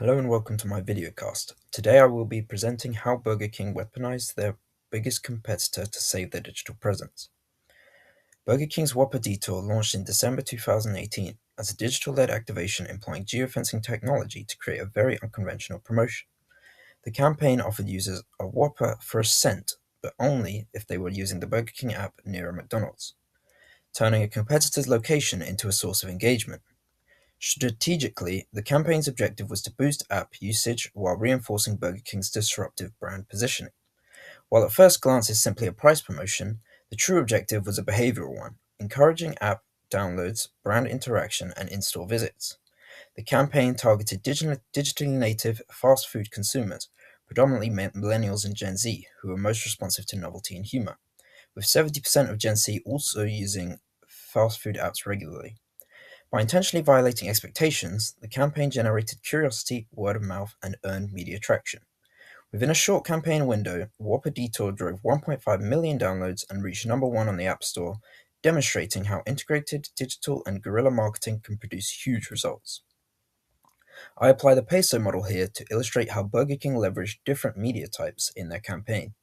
Hello and welcome to my videocast. Today I will be presenting how Burger King weaponized their biggest competitor to save their digital presence. Burger King's Whopper Detour launched in December 2018 as a digital-led activation employing geofencing technology to create a very unconventional promotion. The campaign offered users a Whopper for a cent, but only if they were using the Burger King app near a McDonald's, turning a competitor's location into a source of engagement. Strategically, the campaign's objective was to boost app usage while reinforcing Burger King's disruptive brand positioning. While at first glance is simply a price promotion, the true objective was a behavioral one, encouraging app downloads, brand interaction, and in-store visits. The campaign targeted digitally native fast food consumers, predominantly millennials and Gen Z, who are most responsive to novelty and humor, with 70% of Gen Z also using fast food apps regularly. By intentionally violating expectations, the campaign generated curiosity, word of mouth, and earned media traction. Within a short campaign window, Whopper Detour drove 1.5 million downloads and reached number one on the App Store, demonstrating how integrated digital and guerrilla marketing can produce huge results. I apply the peso model here to illustrate how Burger King leveraged different media types in their campaign.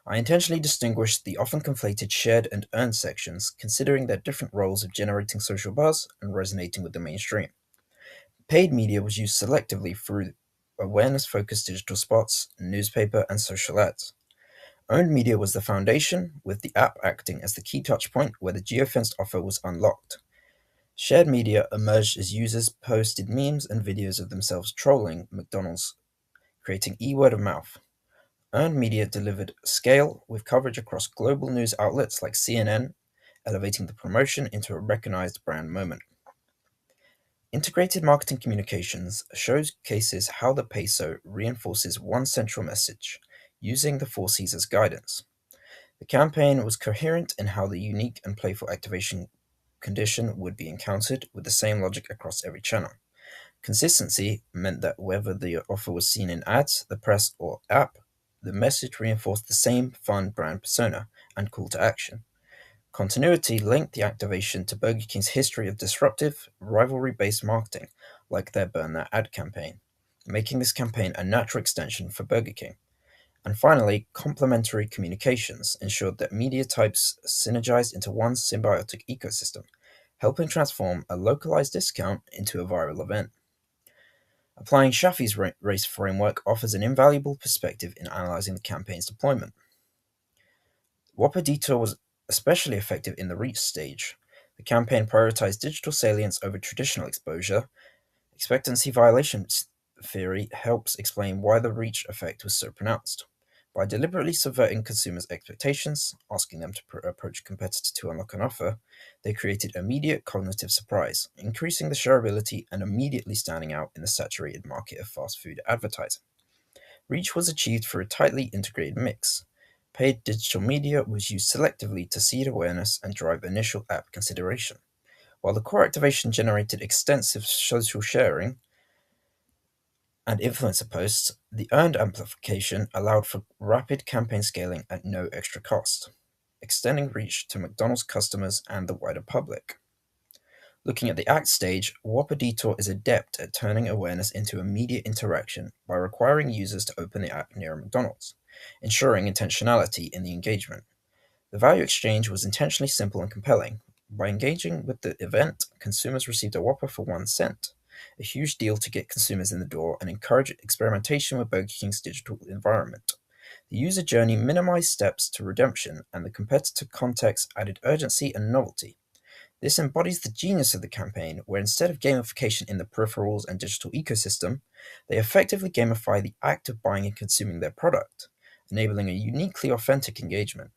I intentionally distinguished the often conflated shared and earned sections, considering their different roles of generating social buzz and resonating with the mainstream. Paid media was used selectively through awareness-focused digital spots, newspaper, and social ads. Earned media was the foundation, with the app acting as the key touchpoint where the geofenced offer was unlocked. Shared media emerged as users posted memes and videos of themselves trolling McDonald's, creating e-word of mouth. Earned media delivered scale with coverage across global news outlets like CNN, elevating the promotion into a recognized brand moment. Integrated marketing communications showcases how the peso reinforces one central message, using the four C's as guidance. The campaign was coherent in how the unique and playful activation condition would be encountered with the same logic across every channel. Consistency meant that whether the offer was seen in ads, the press, or app, the message reinforced the same fun brand persona and call to action. Continuity linked the activation to Burger King's history of disruptive, rivalry-based marketing, like their Burn That Ad campaign, making this campaign a natural extension for Burger King. And finally, complementary communications ensured that media types synergized into one symbiotic ecosystem, helping transform a localized discount into a viral event. Applying Shafi's race framework offers an invaluable perspective in analyzing the campaign's deployment. Whopper Detour was especially effective in the reach stage. The campaign prioritized digital salience over traditional exposure. Expectancy violation theory helps explain why the reach effect was so pronounced. By deliberately subverting consumers' expectations, asking them to approach a competitor to unlock an offer, they created immediate cognitive surprise, increasing the shareability and immediately standing out in the saturated market of fast food advertising. Reach was achieved through a tightly integrated mix. Paid digital media was used selectively to seed awareness and drive initial app consideration, while the core activation generated extensive social sharing and influencer posts. The earned amplification allowed for rapid campaign scaling at no extra cost, extending reach to McDonald's customers and the wider public. Looking at the act stage, Whopper Detour is adept at turning awareness into immediate interaction by requiring users to open the app near a McDonald's, ensuring intentionality in the engagement. The value exchange was intentionally simple and compelling. By engaging with the event, consumers received a Whopper for 1 cent, a huge deal to get consumers in the door and encourage experimentation with Burger King's digital environment. The user journey minimized steps to redemption, and the competitor context added urgency and novelty. This embodies the genius of the campaign, where instead of gamification in the peripherals and digital ecosystem, they effectively gamify the act of buying and consuming their product, enabling a uniquely authentic engagement.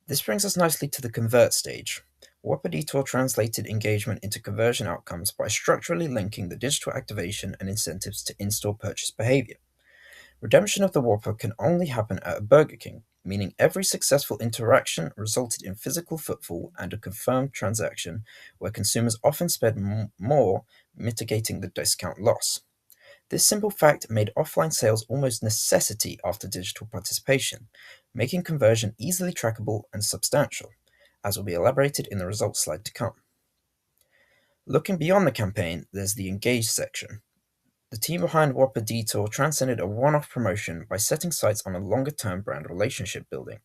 This brings us nicely to the convert stage. Whopper Detour translated engagement into conversion outcomes by structurally linking the digital activation and incentives to in-store purchase behavior. Redemption of the Whopper can only happen at a Burger King, meaning every successful interaction resulted in physical footfall and a confirmed transaction where consumers often spend more, mitigating the discount loss. This simple fact made offline sales almost necessity after digital participation, making conversion easily trackable and substantial, as will be elaborated in the results slide to come. Looking beyond the campaign, there's the engage section. The team behind Whopper Detour transcended a one-off promotion by setting sights on a longer-term brand relationship building.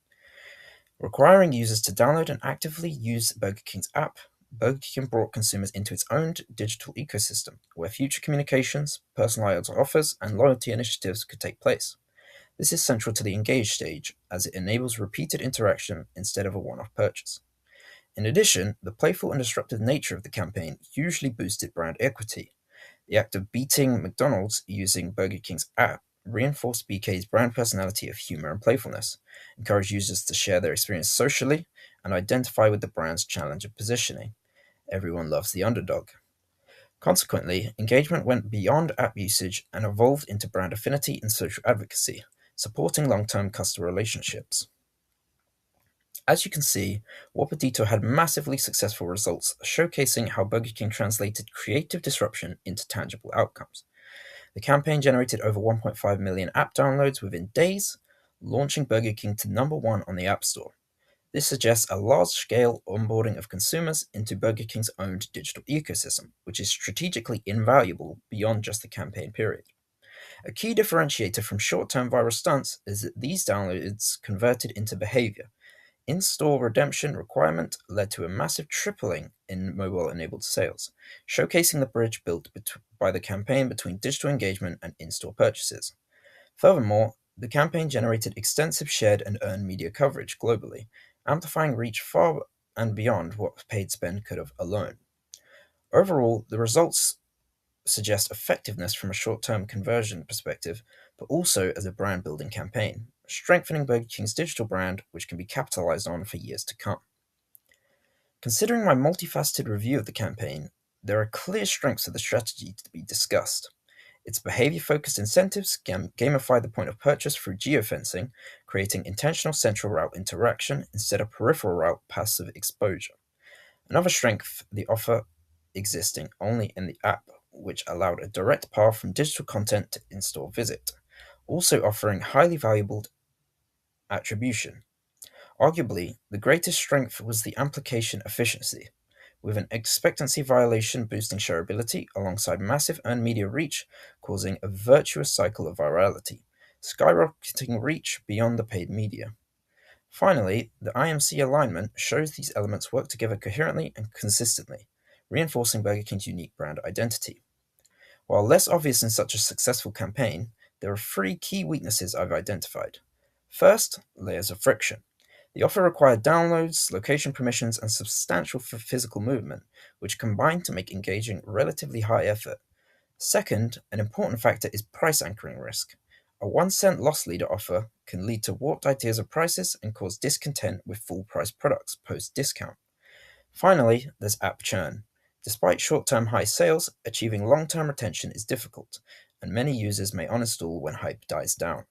Requiring users to download and actively use Burger King's app, Burger King brought consumers into its own digital ecosystem, where future communications, personalized offers, and loyalty initiatives could take place. This is central to the engage stage, as it enables repeated interaction instead of a one-off purchase. In addition, the playful and disruptive nature of the campaign hugely boosted brand equity. The act of beating McDonald's using Burger King's app reinforced BK's brand personality of humor and playfulness, encouraged users to share their experience socially, and identify with the brand's challenge of positioning. Everyone loves the underdog. Consequently, engagement went beyond app usage and evolved into brand affinity and social advocacy, supporting long-term customer relationships. As you can see, Whopper Detour had massively successful results, showcasing how Burger King translated creative disruption into tangible outcomes. The campaign generated over 1.5 million app downloads within days, launching Burger King to number one on the App Store. This suggests a large-scale onboarding of consumers into Burger King's owned digital ecosystem, which is strategically invaluable beyond just the campaign period. A key differentiator from short-term viral stunts is that these downloads converted into behavior. In-store redemption requirement led to a massive tripling in mobile-enabled sales, showcasing the bridge built by the campaign between digital engagement and in-store purchases. Furthermore, the campaign generated extensive shared and earned media coverage globally, amplifying reach far and beyond what paid spend could have alone. Overall, the results suggest effectiveness from a short-term conversion perspective, but also as a brand-building campaign, strengthening Burger King's digital brand, which can be capitalized on for years to come. Considering my multifaceted review of the campaign, there are clear strengths of the strategy to be discussed. Its behavior-focused incentives gamify the point of purchase through geofencing, creating intentional central route interaction instead of peripheral route passive exposure. Another strength, the offer existing only in the app, which allowed a direct path from digital content to in-store visit, also offering highly valuable attribution. Arguably, the greatest strength was the application efficiency, with an expectancy violation boosting shareability alongside massive earned media reach, causing a virtuous cycle of virality, skyrocketing reach beyond the paid media. Finally, the IMC alignment shows these elements work together coherently and consistently, reinforcing Burger King's unique brand identity. While less obvious in such a successful campaign, there are three key weaknesses I've identified. First, layers of friction. The offer required downloads, location permissions, and substantial physical movement, which combine to make engaging relatively high effort. Second, an important factor is price anchoring risk. A 1 cent loss leader offer can lead to warped ideas of prices and cause discontent with full price products post discount. Finally, there's app churn. Despite short term high sales, achieving long term retention is difficult, and many users may uninstall when hype dies down.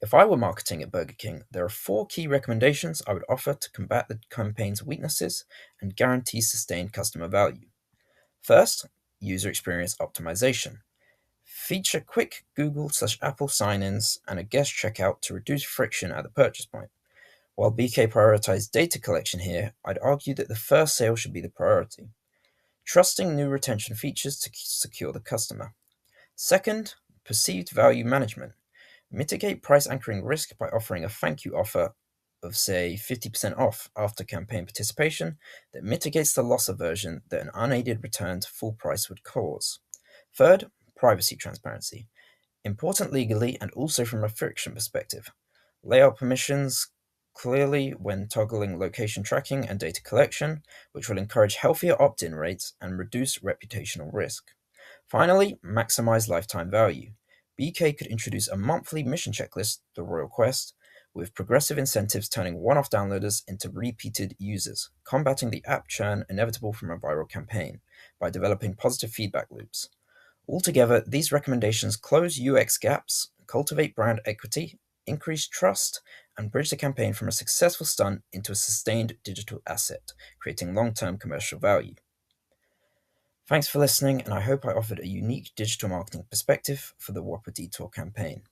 If I were marketing at Burger King, there are four key recommendations I would offer to combat the campaign's weaknesses and guarantee sustained customer value. First, user experience optimization. Feature quick Google/Apple sign-ins and a guest checkout to reduce friction at the purchase point. While BK prioritized data collection here, I'd argue that the first sale should be the priority. Trusting new retention features to secure the customer. Second, perceived value management. Mitigate price anchoring risk by offering a thank you offer of, say, 50% off after campaign participation that mitigates the loss aversion that an unaided return to full price would cause. Third, privacy transparency. Important legally and also from a friction perspective. Lay out permissions clearly when toggling location tracking and data collection, which will encourage healthier opt-in rates and reduce reputational risk. Finally, maximize lifetime value. BK could introduce a monthly mission checklist, the Royal Quest, with progressive incentives turning one-off downloaders into repeated users, combating the app churn inevitable from a viral campaign by developing positive feedback loops. Altogether, these recommendations close UX gaps, cultivate brand equity, increase trust, and bridge the campaign from a successful stunt into a sustained digital asset, creating long-term commercial value. Thanks for listening, and I hope I offered a unique digital marketing perspective for the Whopper Detour campaign.